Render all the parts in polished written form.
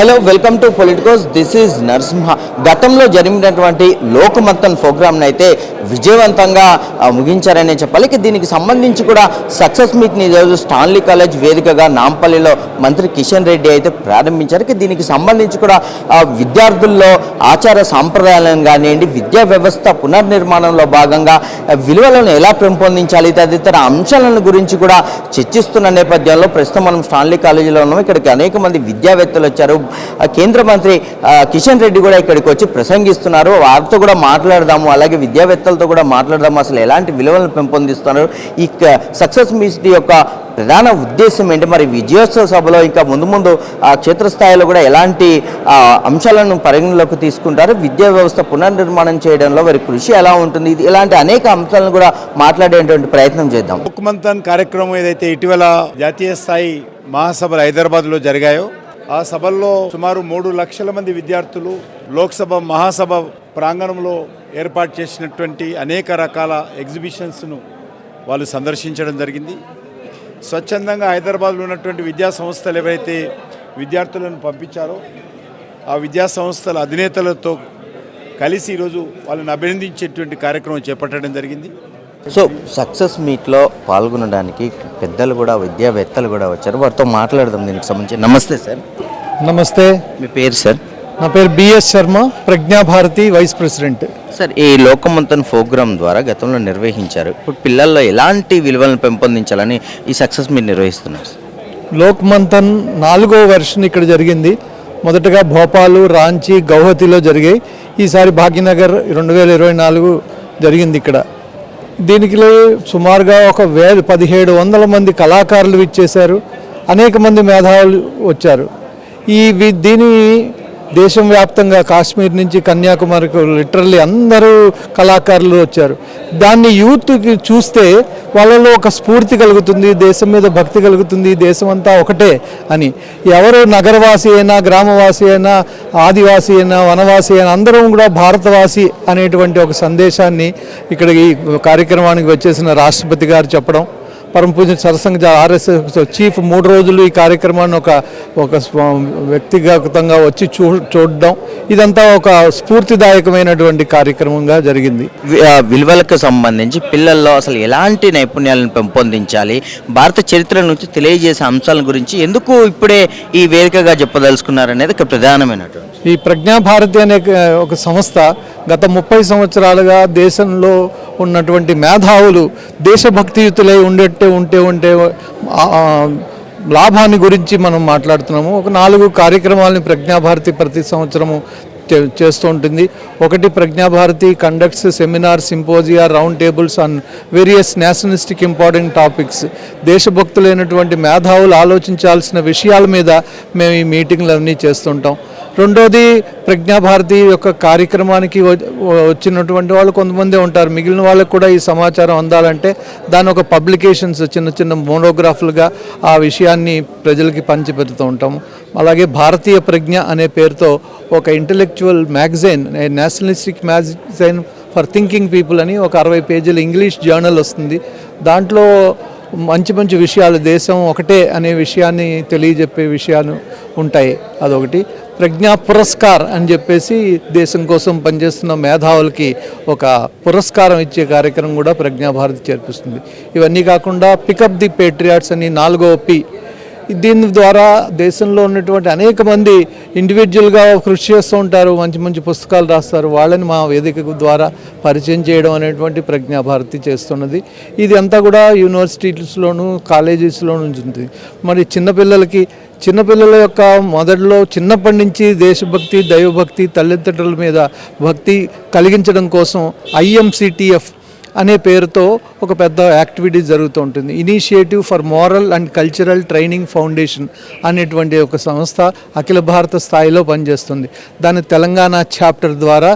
Hello, welcome to Politicos. This is Narasimha. గతంలో జరిగినటువంటి లోక్మతన్ ప్రోగ్రామ్ని అయితే విజయవంతంగా ముగించారనే చెప్పాలి. దీనికి సంబంధించి కూడా సక్సెస్ మీట్ని ఈరోజు స్టాన్లీ కాలేజ్ వేదికగా నాంపల్లిలో మంత్రి కిషన్ రెడ్డి అయితే ప్రారంభించారు. దీనికి సంబంధించి కూడా విద్యార్థుల్లో ఆచార సాంప్రదాయాలను కానివ్వండి, విద్యా వ్యవస్థ పునర్నిర్మాణంలో భాగంగా విలువలను ఎలా పెంపొందించాలి తదితర అంశాలను గురించి కూడా చర్చిస్తున్న నేపథ్యంలో ప్రస్తుతం మనం స్టాన్లీ కాలేజీలో ఉన్నాం. ఇక్కడికి అనేక మంది విద్యావేత్తలు వచ్చారు. కేంద్ర మంత్రి కిషన్ రెడ్డి కూడా ఇక్కడికి వచ్చి ప్రసంగిస్తున్నారు. వారితో కూడా మాట్లాడదాము, అలాగే విద్యావేత్తలతో కూడా మాట్లాడదాము, అసలు ఎలాంటి విలువలను పెంపొందిస్తున్నారు, ఈ సక్సెస్ మీట్ యొక్క ప్రధాన ఉద్దేశం ఏంటి, మరి విజయోత్సవ సభలో ఇంకా ముందు క్షేత్రస్థాయిలో కూడా ఎలాంటి అంశాలను పరిగణలోకి తీసుకుంటారు, విద్యా వ్యవస్థ పునర్నిర్మాణం చేయడంలో వారి కృషి ఎలా ఉంటుంది, ఇది ఇలాంటి అనేక అంశాలను కూడా మాట్లాడేటువంటి ప్రయత్నం చేద్దాం. లోక్మంతన్ కార్యక్రమం ఏదైతే ఇటీవల జాతీయ స్థాయి మహాసభలు హైదరాబాద్లో జరిగాయో ఆ సభల్లో సుమారు 3 లక్షల మంది విద్యార్థులు లోక్సభ మహాసభ ప్రాంగణంలో ఏర్పాటు చేసినటువంటి అనేక రకాల ఎగ్జిబిషన్స్ను వాళ్ళు సందర్శించడం జరిగింది. స్వచ్ఛందంగా హైదరాబాద్లో ఉన్నటువంటి విద్యా సంస్థలు ఎవరైతే విద్యార్థులను పంపించారో ఆ విద్యా సంస్థల అధినేతలతో కలిసి ఈరోజు వాళ్ళని అభినందించేటువంటి కార్యక్రమం చేపట్టడం జరిగింది. సో సక్సెస్ మీట్లో పాల్గొనడానికి పెద్దలు కూడా విద్యావేత్తలు కూడా వచ్చారు. వారితో మాట్లాడదాం దీనికి సంబంధించి. నమస్తే సార్. నమస్తే. మీ పేరు సార్? నా పేరు BS Sharma, Prajna Bharati vice president. Sir, ఈ లోక్మంతన్ ప్రోగ్రామ్ ద్వారా గతంలో నిర్వహించారు. ఇప్పుడు పిల్లల్లో ఎలాంటి విలువలను పెంపొందించాలని ఈ సక్సెస్ మీట్ నిర్వహిస్తున్నారు? లోక్మంతన్ 4వ వెర్షన్ ఇక్కడ జరిగింది. మొదటగా భోపాలు, రాంచీ, గౌహతిలో జరిగాయి. ఈసారి భాగ్యనగర్ 2024 జరిగింది ఇక్కడ. దీనికి సుమారుగా 1700 మంది కళాకారులు విచ్చేశారు. అనేక మంది మేధావులు వచ్చారు. దీని దేశం వ్యాప్తంగా కాశ్మీర్ నుంచి కన్యాకుమారికి లిటరల్లీ అందరూ కళాకారులు వచ్చారు. దాన్ని యూత్కి చూస్తే వాళ్ళలో ఒక స్ఫూర్తి కలుగుతుంది, దేశం మీద భక్తి కలుగుతుంది, దేశం అంతా ఒకటే అని. ఎవరు నగరవాసి అయినా, గ్రామవాసి అయినా, ఆదివాసి అయినా, వనవాసి అయినా అందరం కూడా భారతవాసి అనేటువంటి ఒక సందేశాన్ని ఇక్కడ ఈ కార్యక్రమానికి వచ్చేసిన రాష్ట్రపతి గారు చెప్పడం, పరమ పూజ్య సరసంఘ ఆర్ఎస్ఎస్ చీఫ్ 3 రోజులు ఈ కార్యక్రమాన్ని ఒక వ్యక్తిగతంగా వచ్చి చూడడం, ఇదంతా ఒక స్ఫూర్తిదాయకమైనటువంటి కార్యక్రమంగా జరిగింది. విలువలకు సంబంధించి పిల్లల్లో అసలు ఎలాంటి నైపుణ్యాలను పెంపొందించాలి, భారత చరిత్ర నుంచి తెలియజేసే అంశాల గురించి ఎందుకు ఇప్పుడే ఈ వేదికగా చెప్పదలుచుకున్నారనేది ఒక ప్రధానమైనటువంటి. ఈ ప్రజ్ఞాభారతి అనే ఒక సంస్థ గత 30 సంవత్సరాలుగా దేశంలో ఉన్నటువంటి మేధావులు దేశభక్తియుతులై ఉంటే లాభాన్ని గురించి మనం మాట్లాడుతున్నాము. ఒక 4 కార్యక్రమాలని ప్రజ్ఞాభారతి ప్రతి సంవత్సరము చేస్తూ ఉంటుంది. ఒకటి, Prajna Bharati conducts seminar, symposia, round tables on various nationalistic important topics. దేశభక్తులైనటువంటి మేధావులు ఆలోచించాల్సిన విషయాల మీద మేము ఈ మీటింగ్లు అన్నీ చేస్తుంటాం. రెండోది, ప్రజ్ఞాభారతి యొక్క కార్యక్రమానికి వచ్చినటువంటి వాళ్ళు కొంతమంది ఉంటారు. మిగిలిన వాళ్ళకు కూడా ఈ సమాచారం అందాలంటే దాని ఒక పబ్లికేషన్స్, చిన్న మోనోగ్రాఫ్లుగా ఆ విషయాన్ని ప్రజలకి పంచిపెడుతూ ఉంటాము. అలాగే భారతీయ ప్రజ్ఞ అనే పేరుతో ఒక intellectual magazine, nationalistic magazine for thinking people అని ఒక 60 పేజీల ఇంగ్లీష్ జర్నల్ వస్తుంది. దాంట్లో మంచి విషయాలు, దేశం ఒకటే అనే విషయాన్ని తెలియజెప్పే విషయాలు ఉంటాయి. అదొకటి. ప్రజ్ఞా పురస్కార్ అని చెప్పేసి దేశం కోసం పనిచేస్తున్న మేధావులకి ఒక పురస్కారం ఇచ్చే కార్యక్రమం కూడా ప్రజ్ఞాభారతి చేర్పిస్తుంది. ఇవన్నీ కాకుండా పికప్ ది పేట్రియాట్స్ అని 4వ P. దీని ద్వారా దేశంలో ఉన్నటువంటి అనేక మంది ఇండివిజువల్గా కృషి చేస్తూ ఉంటారు, మంచి పుస్తకాలు రాస్తారు. వాళ్ళని మా వేదిక ద్వారా పరిచయం చేయడం అనేటువంటి ప్రజ్ఞాభారతి చేస్తున్నది. ఇది అంతా కూడా యూనివర్సిటీస్లోను, కాలేజెస్లోనూ ఉంటుంది. మరి చిన్నపిల్లల యొక్క మొదట్లో చిన్నప్పటి నుంచి దేశభక్తి, దైవభక్తి, తల్లిదండ్రుల మీద భక్తి కలిగించడం కోసం IMCTF అనే పేరుతో ఒక పెద్ద యాక్టివిటీ జరుగుతూ ఉంటుంది. Initiative for moral and cultural training foundation అనేటువంటి ఒక సంస్థ అఖిల భారత స్థాయిలో పనిచేస్తుంది. దాని తెలంగాణ చాప్టర్ ద్వారా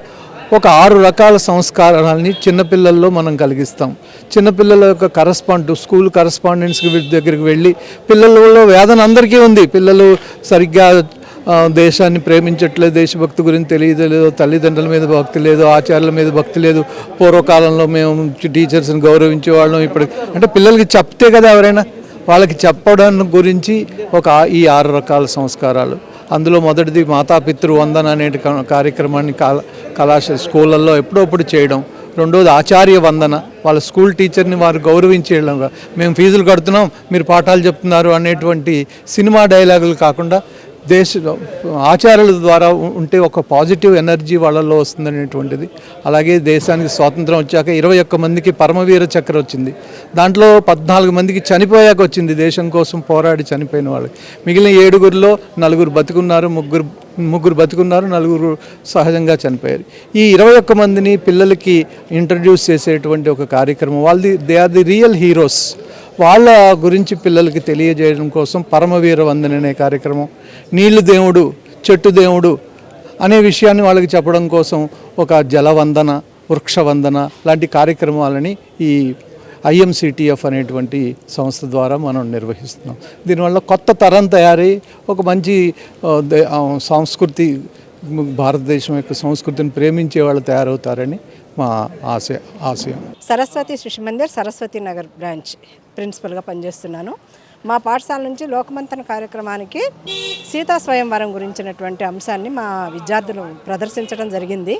ఒక 6 రకాల సంస్కారాలని చిన్నపిల్లల్లో మనం కలిగిస్తాం. చిన్నపిల్లల యొక్క స్కూల్ కరస్పాండెంట్స్ దగ్గరికి వెళ్ళి, పిల్లలలో వేదన అందరికీ ఉంది, పిల్లలు సరిగ్గా దేశాన్ని ప్రేమించట్లేదు, దేశభక్తి గురించి తెలియలేదు, తల్లిదండ్రుల మీద భక్తి లేదు, ఆచార్యుల మీద భక్తి లేదు. పూర్వకాలంలో మేము టీచర్స్ని గౌరవించేవాళ్ళం, ఇప్పుడు అంటే పిల్లలకి చెప్తే కదా ఎవరైనా, వాళ్ళకి చెప్పడం గురించి ఈ 6 రకాల సంస్కారాలు. అందులో మొదటిది మాతాపితృ వందన అనే కార్యక్రమాన్ని స్కూళ్ళల్లో ఎప్పుడప్పుడు చేయడం. రెండోది ఆచార్య వందన, వాళ్ళ స్కూల్ టీచర్ని వారు గౌరవించేయడం. మేము ఫీజులు కడుతున్నాం, మీరు పాఠాలు చెప్తున్నారు అనేటువంటి సినిమా డైలాగులు కాకుండా ఆచారాల ద్వారా ఉంటే ఒక పాజిటివ్ ఎనర్జీ వాళ్ళల్లో వస్తుందనేటువంటిది. అలాగే దేశానికి స్వాతంత్రం వచ్చాక 21 మందికి పరమవీర చక్ర వచ్చింది. దాంట్లో 14 మందికి చనిపోయాక వచ్చింది, దేశం కోసం పోరాడి చనిపోయిన వాళ్ళకి. మిగిలిన 7గురిలో 4 బతుకున్నారు, ముగ్గురు బతుకున్నారు, 4 సహజంగా చనిపోయారు. ఈ 21 మందిని పిల్లలకి ఇంట్రడ్యూస్ చేసేటువంటి ఒక కార్యక్రమం. They are the real heroes. వాళ్ళ గురించి పిల్లలకి తెలియజేయడం కోసం పరమవీర వందన అనే కార్యక్రమం, నీళ్లు దేవుడు, చెట్టు దేవుడు అనే విషయాన్ని వాళ్ళకి చెప్పడం కోసం ఒక జలవందన, వృక్షవందన లాంటి కార్యక్రమాలని ఈ IMCTF అనేటువంటి సంస్థ ద్వారా మనం నిర్వహిస్తున్నాం. దీనివల్ల కొత్త తరం తయారై ఒక మంచి సంస్కృతి, భారతదేశం యొక్క సంస్కృతిని ప్రేమించే వాళ్ళు తయారవుతారని మా ఆశయం. సరస్వతి శిశు మందిర్ సరస్వతి నగర్ బ్రాంచ్ ప్రిన్సిపల్గా పనిచేస్తున్నాను. మా పాఠశాల నుంచి లోకమంతన కార్యక్రమానికి సీతా స్వయంవరం గురించినటువంటి అంశాన్ని మా విద్యార్థులు ప్రదర్శించడం జరిగింది.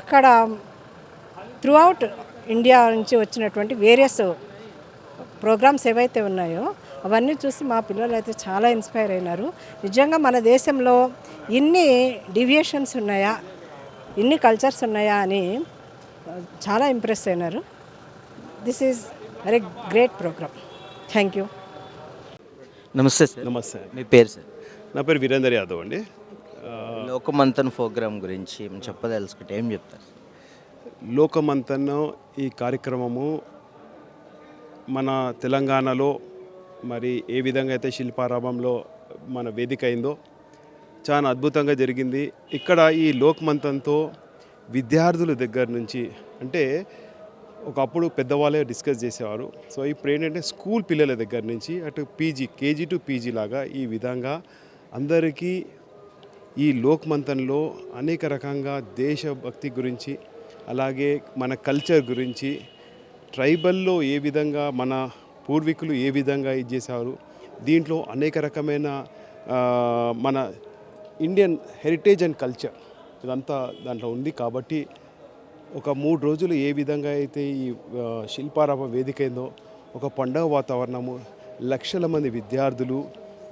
అక్కడ త్రూఅవుట్ ఇండియా నుంచి వచ్చినటువంటి వేరియస్ ప్రోగ్రామ్స్ ఏవైతే ఉన్నాయో అవన్నీ చూసి మా పిల్లలు అయితే చాలా ఇన్స్పైర్ అయినారు. నిజంగా మన దేశంలో ఇన్ని డివియేషన్స్ ఉన్నాయా, ఇన్ని కల్చర్స్ ఉన్నాయా అని చాలా ఇంప్రెస్ అయినారు. This is very great programme. Thank you. నమస్తే సార్. నమస్తే. మీ పేరు సార్? నా పేరు వీరేందర్ యాదవ్ అండి. లోకమంతన్ ప్రోగ్రామ్ గురించి చెప్పదలుచుకుంటే ఏం చెప్తారు? లోకమంతన్ ఈ కార్యక్రమము మన తెలంగాణలో మరి ఏ విధంగా అయితే శిల్పారామంలో మన వేదిక అయిందో చాలా అద్భుతంగా జరిగింది. ఇక్కడ ఈ లోకమంతన్తో విద్యార్థుల దగ్గర నుంచి, అంటే ఒకప్పుడు పెద్దవాళ్ళే డిస్కస్ చేసేవారు. సో ఇప్పుడు ఏంటంటే స్కూల్ పిల్లల దగ్గర నుంచి అటు కేజీ టు పీజీ లాగా ఈ విధంగా అందరికీ ఈ లోకమంతన్లో అనేక రకంగా దేశభక్తి గురించి, అలాగే మన కల్చర్ గురించి, ట్రైబల్లో ఏ విధంగా మన పూర్వీకులు ఏ విధంగా ఇది చేశారు, దీంట్లో అనేక రకమైన మన ఇండియన్ హెరిటేజ్ అండ్ కల్చర్ ఇదంతా దాంట్లో ఉంది. కాబట్టి ఒక 3 రోజులు ఏ విధంగా అయితే ఈ శిల్పారామ వేదిక అయిందో ఒక పండగ వాతావరణము, లక్షల మంది విద్యార్థులు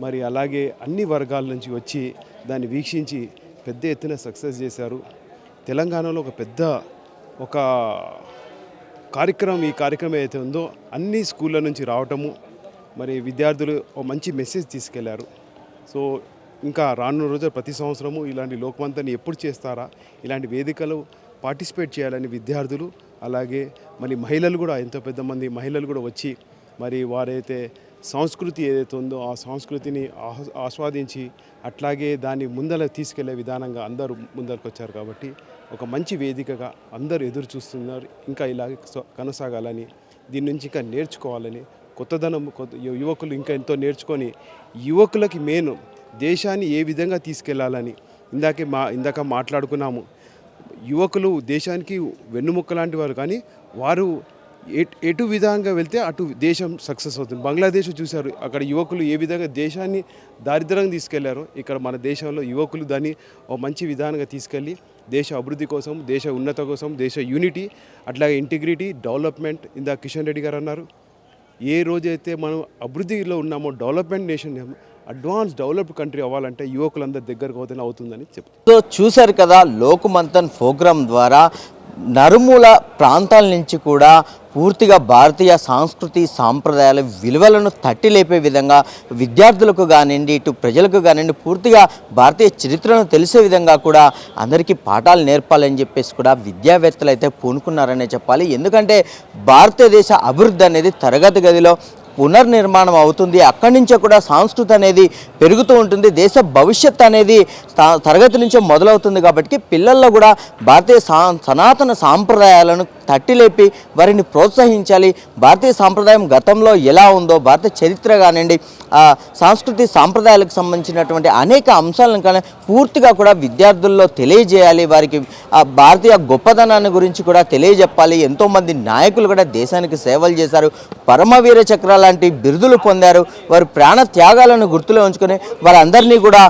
మరి అలాగే అన్ని వర్గాల నుంచి వచ్చి దాన్ని వీక్షించి పెద్ద ఎత్తున సక్సెస్ చేశారు. తెలంగాణలో ఒక పెద్ద ఈ కార్యక్రమం ఏదైతే ఉందో అన్ని స్కూళ్ళ నుంచి రావటము, మరి విద్యార్థులు ఒక మంచి మెసేజ్ తీసుకెళ్లారు. సో ఇంకా రానున్న రోజులు ప్రతి సంవత్సరము ఇలాంటి లోకమంతని ఎప్పుడు చేస్తారా, ఇలాంటి వేదికలు పార్టిసిపేట్ చేయాలని విద్యార్థులు, అలాగే మరి మహిళలు కూడా, ఎంతో పెద్ద మంది మహిళలు కూడా వచ్చి మరి వారైతే సంస్కృతి ఏదైతే ఉందో ఆ సంస్కృతిని ఆస్వాదించి అట్లాగే దాన్ని ముందర తీసుకెళ్లే విధానంగా అందరూ ముందరకు వచ్చారు. కాబట్టి ఒక మంచి వేదికగా అందరూ ఎదురు చూస్తున్నారు. ఇంకా ఇలాగే కొనసాగాలని, దీని నుంచి ఇంకా నేర్చుకోవాలని, కొత్తదనం యువకులు ఇంకా ఎంతో నేర్చుకొని యువకులకి మెయిన్ దేశాన్ని ఏ విధంగా తీసుకెళ్లాలని ఇందాక మాట్లాడుకున్నాము. యువకులు దేశానికి వెన్నుముక్క లాంటి వారు, కానీ వారు ఎటు విధంగా వెళ్తే అటు దేశం సక్సెస్ అవుతుంది. బంగ్లాదేశ్ చూశారు, అక్కడ యువకులు ఏ విధంగా దేశాన్ని దారిద్ర్యంగా తీసుకెళ్లారో ఇక్కడ మన దేశంలో యువకులు దాన్ని ఒక మంచి విధానంగా తీసుకెళ్ళి దేశ అభివృద్ధి కోసం, దేశ ఉన్నత కోసం, దేశ యూనిటీ, అట్లాగే ఇంటిగ్రిటీ, డెవలప్మెంట్. ఇందాక కిషన్ రెడ్డి గారు అన్నారు, ఏ రోజైతే మనం అభివృద్ధిలో ఉన్నామో, development nation, advance developed country అవ్వాలంటే యువకులందరి దగ్గరకు అవుతుందని చెప్తారు. సో చూశారు కదా, లోకమంతన్ ప్రోగ్రాం ద్వారా నలుమూల ప్రాంతాల నుంచి కూడా పూర్తిగా భారతీయ సంస్కృతి సాంప్రదాయాల విలువలను తట్టి లేపే విధంగా విద్యార్థులకు కానివ్వండి, ఇటు ప్రజలకు కానివ్వండి, పూర్తిగా భారతీయ చరిత్రను తెలిసే విధంగా కూడా అందరికీ పాఠాలు నేర్పాలని చెప్పేసి కూడా విద్యావేత్తలు అయితే పూనుకున్నారనే చెప్పాలి. ఎందుకంటే భారతదేశ అభివృద్ధి అనేది తరగతి గదిలో పునర్నిర్మాణం అవుతుంది. అక్కడి నుంచే కూడా సంస్కృతి అనేది పెరుగుతూ ఉంటుంది. దేశ భవిష్యత్ అనేది తరగతి నుంచే మొదలవుతుంది. కాబట్టి పిల్లల్లో కూడా భారతీయ సనాతన సాంప్రదాయాలను తట్టిలేపి వారిని ప్రోత్సహించాలి. భారతీయ సాంప్రదాయం గతంలో ఎలా ఉందో, భారతీయ చరిత్ర కానివ్వండి, సంస్కృతి సాంప్రదాయాలకు సంబంధించినటువంటి అనేక అంశాలను కానీ పూర్తిగా కూడా విద్యార్థుల్లో తెలియజేయాలి. వారికి భారతీయ గొప్పదనాన్ని గురించి కూడా తెలియజెప్పాలి. ఎంతోమంది నాయకులు కూడా దేశానికి సేవలు చేశారు. పరమవీర చక్రాల లాంటి బిరుదులు పొందారు. వారి ప్రాణ త్యాగాలను గుర్తులో ఉంచుకొని వారందరినీ కూడా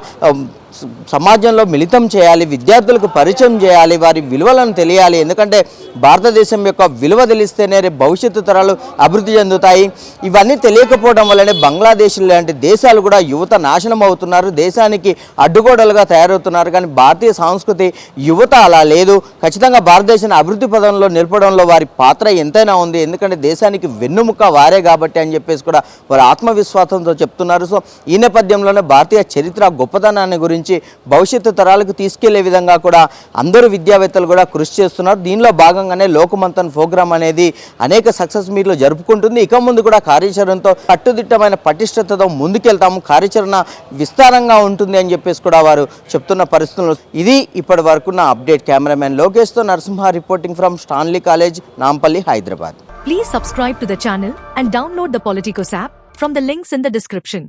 సమాజంలో మిళితం చేయాలి, విద్యార్థులకు పరిచయం చేయాలి, వారి విలువలను తెలియాలి. ఎందుకంటే భారతదేశం యొక్క విలువ తెలిస్తేనే రేపు భవిష్యత్తు తరాలు అభివృద్ధి చెందుతాయి. ఇవన్నీ తెలియకపోవడం వల్లనే బంగ్లాదేశ్ లాంటి దేశాలు కూడా యువత నాశనం అవుతున్నారు, దేశానికి అడ్డుగోడలుగా తయారవుతున్నారు. కానీ భారతీయ సంస్కృతి యువత అలా లేదు. ఖచ్చితంగా భారతదేశాన్ని అభివృద్ధి పదంలో నిలపడంలో వారి పాత్ర ఎంతైనా ఉంది. ఎందుకంటే దేశానికి వెన్నుముక్క వారే కాబట్టి అని చెప్పేసి కూడా వారు ఆత్మవిశ్వాసంతో చెప్తున్నారు. సో ఈ నేపథ్యంలోనే భారతీయ చరిత్ర గొప్పతనాన్ని గురించి భవిష్యత్తు తరాలకు తీసుకెళ్లే విధంగా కూడా అందరూ విద్యావేత్తలు కూడా కృషి చేస్తున్నారు. దీనిలో భాగంగానే లోకమంతన్ ప్రోగ్రామ్ అనేది అనేక సక్సెస్ మీట్లు జరుపుకుంటుంది. ఇక ముందు కూడా కార్యాచరణతో కట్టుదిట్టమైన పటిష్టతతో ముందుకెళ్తాము, కార్యాచరణ విస్తారంగా ఉంటుంది అని చెప్పేసి కూడా వారు చెప్తున్న పరిస్థితులు. ఇది ఇప్పటి వరకున్న అప్డేట్. కెమెరామెన్ లోకేష్తో Narasimha reporting from Stanley college, Nampally, Hyderabad. Please subscribe to the channel and download the Politicos app from the links in the description.